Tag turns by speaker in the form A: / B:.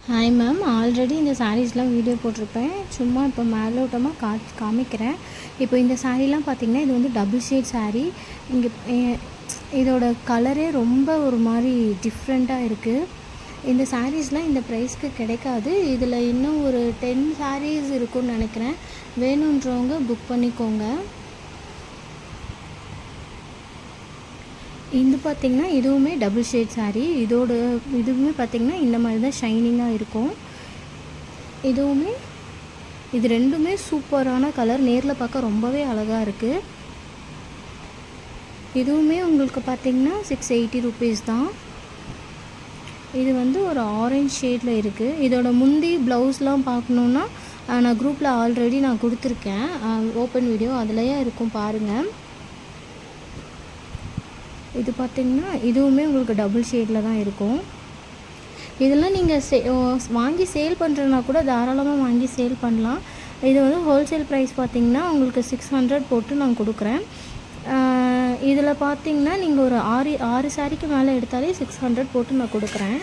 A: Hi ma'am, already இந்த சாரீஸ்லாம் video போட்டிருப்பேன். சும்மா இப்போ மேலோட்டமாக காமிக்கிறேன். இப்போ இந்த சாரீலாம் பார்த்திங்கன்னா, இது வந்து டபுள் ஷேட் சாரீ. இங்கே இதோட கலரே ரொம்ப ஒரு மாதிரி டிஃப்ரெண்ட்டாக இருக்குது. இந்த சாரீஸ்லாம் இந்த ப்ரைஸ்க்கு கிடைக்காது. இதில் இன்னும் ஒரு 10 சாரீஸ் இருக்குன்னு நினைக்கிறேன். வேணுன்றவங்க புக் பண்ணிக்கோங்க. இது பார்த்திங்கன்னா இதுவுமே டபுள் ஷேட் சாரீ. இதுவுமே பார்த்திங்கன்னா இந்த மாதிரி தான் ஷைனிங்காக இருக்கும். இது ரெண்டுமே சூப்பரான கலர். நேரில் பார்க்க ரொம்பவே அழகாக இருக்குது. இதுவுமே உங்களுக்கு பார்த்திங்கன்னா 680 ருபீஸ் தான். இது வந்து ஒரு ஆரஞ்ச் ஷேடில் இருக்குது. இதோட முந்தி ப்ளவுஸ்லாம் பார்க்கணுன்னா நான் குரூப்பில் ஆல்ரெடி நான் கொடுத்துருக்கேன், ஓப்பன் வீடியோ அதுலேயே இருக்கும் பாருங்கள். இது பார்த்திங்கன்னா இதுவுமே உங்களுக்கு டபுள் ஷேடில் தான் இருக்கும். இதெல்லாம் நீங்கள் வாங்கி சேல் பண்ணுறதுனா கூட தாராளமாக வாங்கி சேல் பண்ணலாம். இது வந்து ஹோல்சேல் ப்ரைஸ் பார்த்திங்கன்னா உங்களுக்கு 600 போட்டு நான் கொடுக்குறேன். இதில் பார்த்திங்கன்னா நீங்கள் ஒரு 6 சாரிக்கு மேலே எடுத்தாலே 600 போட்டு நான் கொடுக்குறேன்.